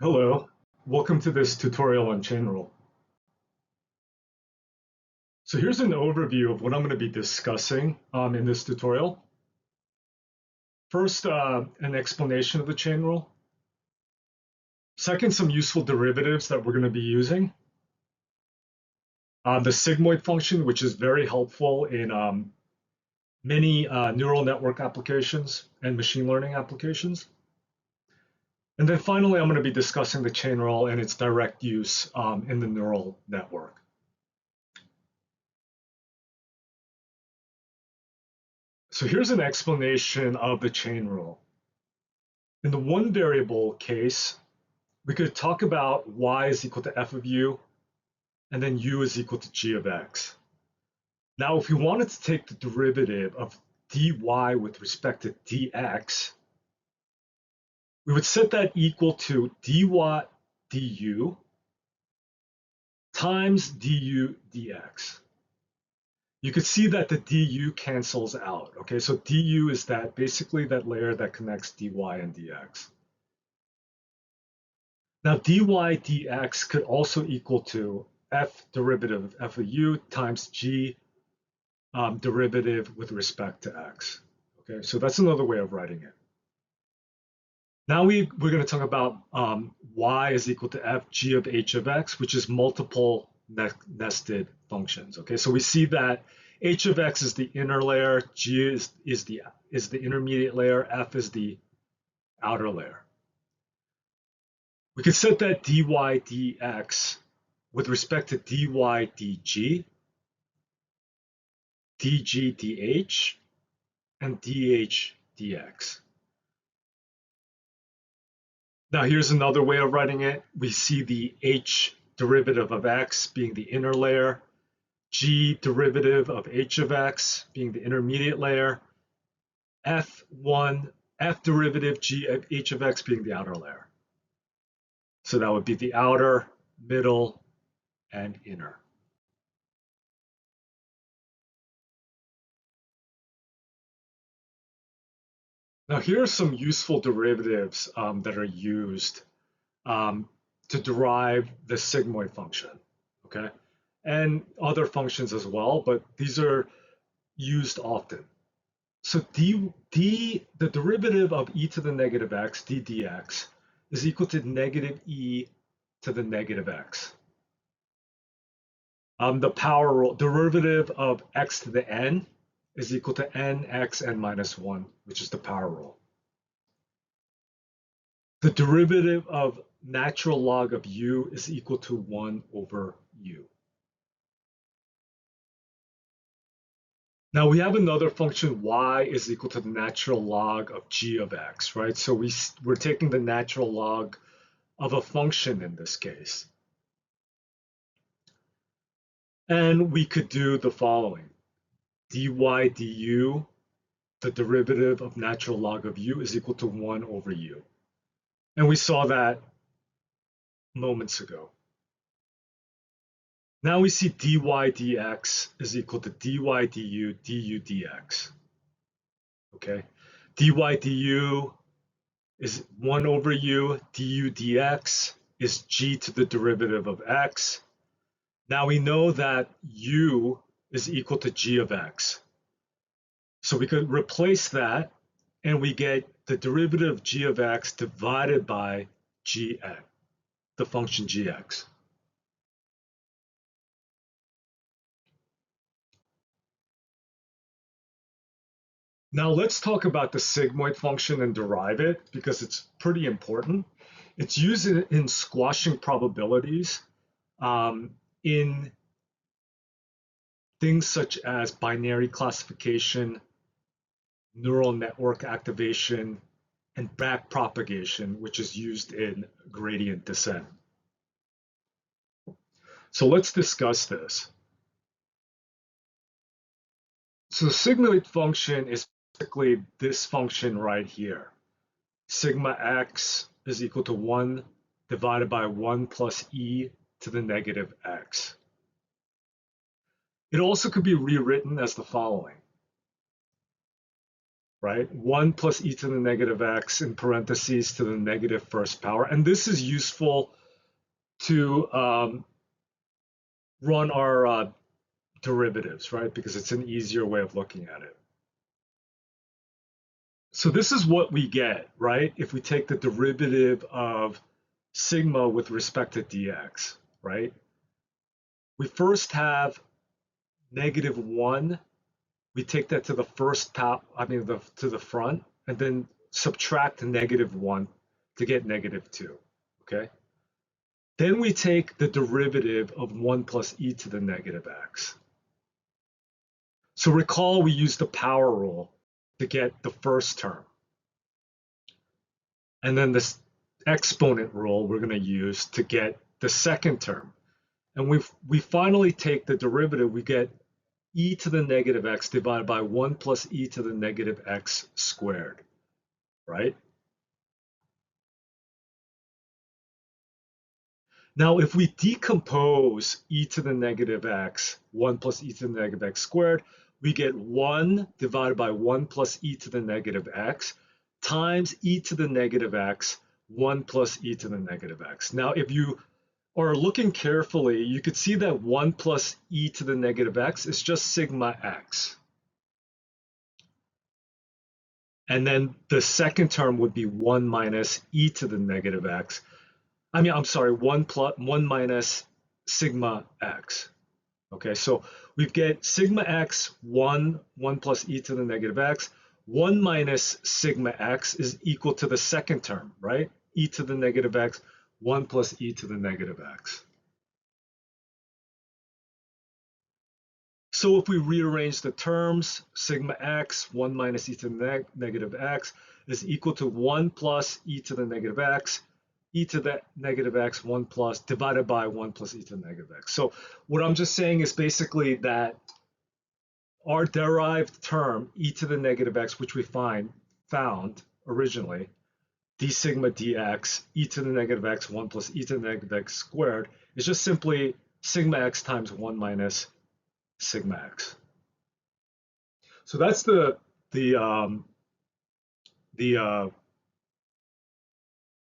Hello, welcome to this tutorial on chain rule. So here's an overview of what I'm going to be discussing in this tutorial. First, an explanation of the chain rule. Second, some useful derivatives that we're going to be using. The sigmoid function, which is very helpful in many neural network applications and machine learning applications. And then finally, I'm going to be discussing the chain rule and its direct use in the neural network. So here's an explanation of the chain rule. In the one variable case, we could talk about y is equal to f of u, and then u is equal to g of x. Now, if we wanted to take the derivative of dy with respect to dx, we would set that equal to dy du times du dx. You could see that the du cancels out. Okay, so du is that basically that layer that connects dy and dx. Now dy dx could also equal to f derivative of f of u times g derivative with respect to x. Okay, so that's another way of writing it. Now we're going to talk about y is equal to f g of h of x, which is multiple nested functions. Okay, so we see that h of x is the inner layer, g is the intermediate layer, f is the outer layer. We could set that dy dx with respect to dy dg, dg dh, and dh dx. Now here's another way of writing it. We see the h derivative of x being the inner layer, g derivative of h of x being the intermediate layer, f derivative g of h of x being the outer layer. So that would be the outer, middle, and inner. Now here are some useful derivatives that are used to derive the sigmoid function, okay? And other functions as well, but these are used often. So the derivative of e to the negative x, d dx, is equal to negative e to the negative x. The power rule, derivative of x to the n is equal to nx n minus 1, which is the power rule. The derivative of natural log of u is equal to 1 over u. Now we have another function y is equal to the natural log of g of x, right? So we're taking the natural log of a function in this case. And we could do the following. dy du, the derivative of natural log of u is equal to 1 over u. And we saw that moments ago. Now we see dy dx is equal to dy du du dx. Okay, dy du is 1 over u, du dx is g to the derivative of x. Now we know that u is equal to g of x. So we could replace that and we get the derivative of g of x divided by gx, the function gx. Now let's talk about the sigmoid function and derive it because it's pretty important. It's used in squashing probabilities in things such as binary classification, neural network activation, and backpropagation, which is used in gradient descent. So let's discuss this. So the sigmoid function is basically this function right here. Sigma x is equal to 1 divided by 1 plus e to the negative x. It also could be rewritten as the following. right? 1 plus e to the negative x in parentheses to the negative first power. And this is useful to run our derivatives, right? Because it's an easier way of looking at it. So this is what we get, right? If we take the derivative of sigma with respect to dx, right? We first have -1. We take that to the first top, to the front, and then subtract -1 to get -2, okay? Then we take the derivative of 1 plus e to the negative x. So recall we used the power rule to get the first term. And then this exponent rule we're going to use to get the second term. And we finally take the derivative, we get e to the negative x divided by 1 plus e to the negative x squared, right? Now, if we decompose e to the negative x, 1 plus e to the negative x squared, we get 1 divided by 1 plus e to the negative x times e to the negative x, 1 plus e to the negative x. Now, if you are looking carefully, you could see that 1 plus e to the negative x is just sigma x. And then the second term would be 1 minus e to the negative x. I'm sorry, 1 minus sigma x. Okay, so we get sigma x, 1 plus e to the negative x. 1 minus sigma x is equal to the second term, right? E to the negative x, 1 plus e to the negative x. So if we rearrange the terms, sigma x, 1 minus e to the negative x is equal to 1 plus e to the negative x, e to the negative x, 1 plus, divided by 1 plus e to the negative x. So what I'm just saying is basically that our derived term, e to the negative x, which we found originally, d sigma dx, e to the negative x, 1 plus e to the negative x squared, is just simply sigma x times 1 minus sigma x. So that's the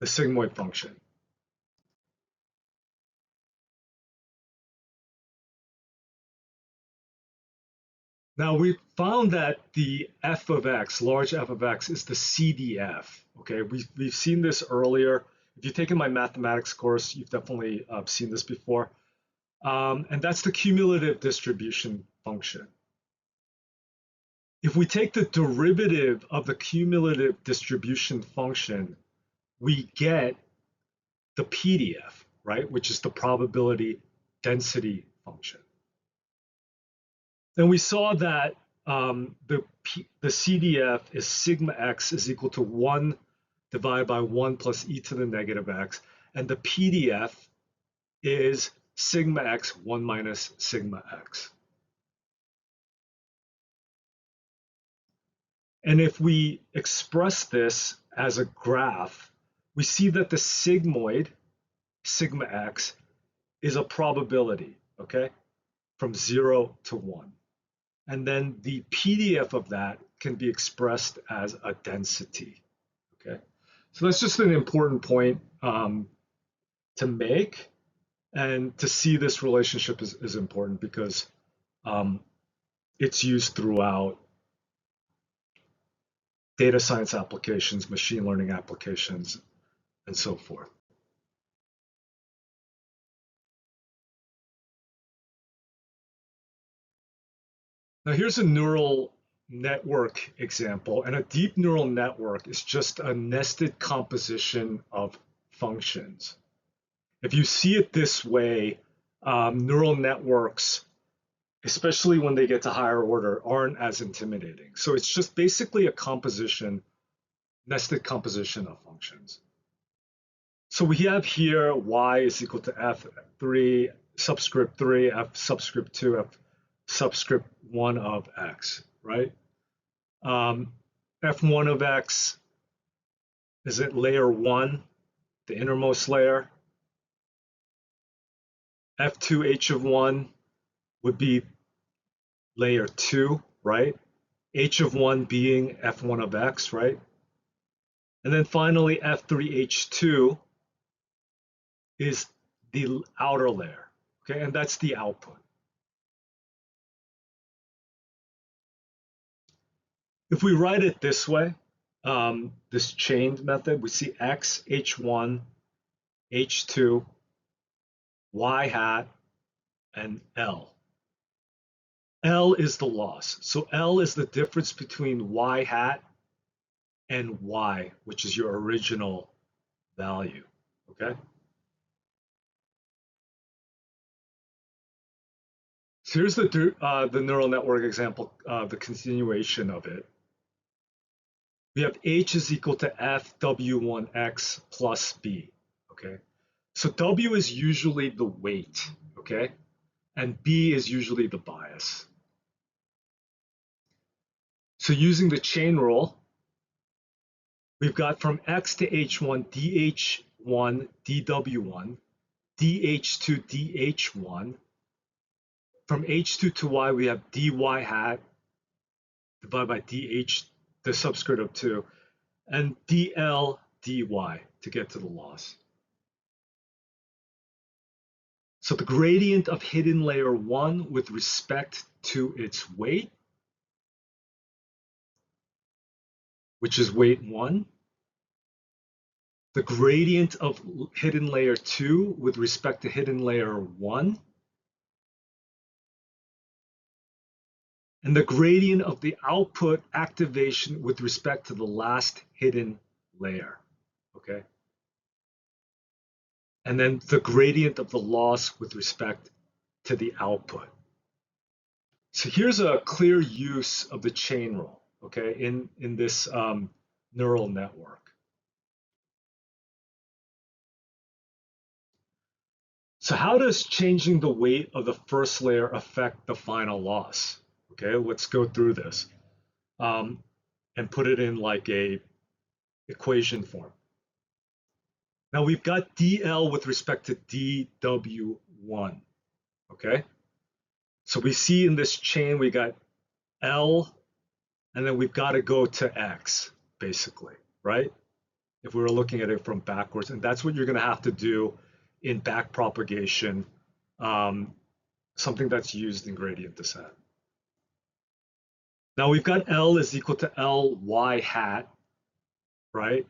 sigmoid function. Now we found that the f of x, large f of x, is the CDF. Okay, we've seen this earlier. If you've taken my mathematics course, you've definitely seen this before. And that's the cumulative distribution function. If we take the derivative of the cumulative distribution function, we get the PDF, right, which is the probability density function. And we saw that the CDF is sigma x is equal to 1 divided by 1 plus e to the negative x, and the PDF is sigma x 1 minus sigma x. And if we express this as a graph, we see that the sigmoid, sigma x, is a probability, okay, from 0 to 1. And then the PDF of that can be expressed as a density, okay? So that's just an important point to make, and to see this relationship is important because it's used throughout data science applications, machine learning applications, and so forth. Now here's a neural network example, and a deep neural network is just a nested composition of functions. If you see it this way, neural networks, especially when they get to higher order, aren't as intimidating. So it's just basically a composition, nested composition of functions. So we have here y is equal to f3 subscript 3, f subscript 2, f subscript 1 of x, right? F1 of x is at layer 1, the innermost layer. F2 h of 1 would be layer 2, right? H of 1 being F1 of X, right? And then finally, F3H2 is the outer layer, okay? And that's the output. If we write it this way, this chained method, we see X, H1, H2, Y hat, and L. L is the loss. So L is the difference between Y hat and Y, which is your original value, okay? So here's the neural network example, the continuation of it. We have H is equal to F W1X plus B, okay? So W is usually the weight, okay? And B is usually the bias. So using the chain rule, we've got from X to H1, DH1, DW1, DH2, DH1. From H2 to Y, we have DY hat divided by DH, the subscript of 2, and DL, DY to get to the loss. So the gradient of hidden layer 1 with respect to its weight, which is weight 1. The gradient of hidden layer 2 with respect to hidden layer 1. And the gradient of the output activation with respect to the last hidden layer, okay? And then the gradient of the loss with respect to the output. So here's a clear use of the chain rule, okay, in this neural network. So how does changing the weight of the first layer affect the final loss? Okay, let's go through this and put it in like a equation form. Now we've got DL with respect to DW1, okay? So we see in this chain, we got L, and then we've got to go to X, basically, right? If we were looking at it from backwards, and that's what you're going to have to do in backpropagation, something that's used in gradient descent. Now we've got L is equal to Ly hat, right?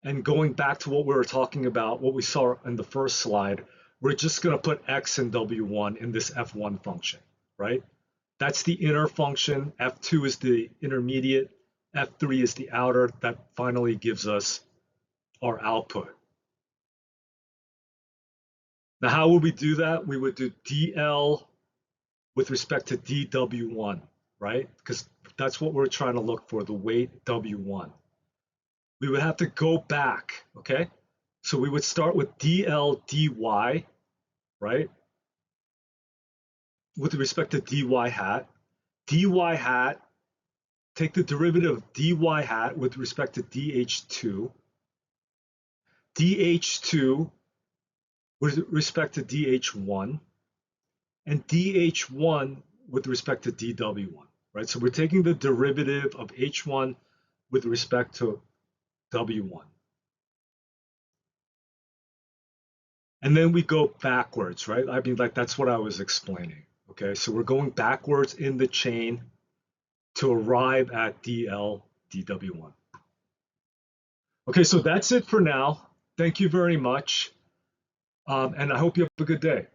And going back to what we were talking about, what we saw in the first slide, we're just going to put X and W1 in this F1 function, right? That's the inner function. F2 is the intermediate. F3 is the outer. That finally gives us our output. Now, how would we do that? We would do DL with respect to DW1, right? Because that's what we're trying to look for, the weight W1. We would have to go back, okay? So we would start with DL dy, right? With respect to dy hat. Dy hat, take the derivative of dy hat with respect to dh2. dh2 with respect to dh1. And dh1 with respect to dw1, right? So we're taking the derivative of h1 with respect to w1. And then we go backwards, right? I mean, like, that's what I was explaining, okay? So we're going backwards in the chain to arrive at dl dw1. Okay, so that's it for now. Thank you very much. And I hope you have a good day.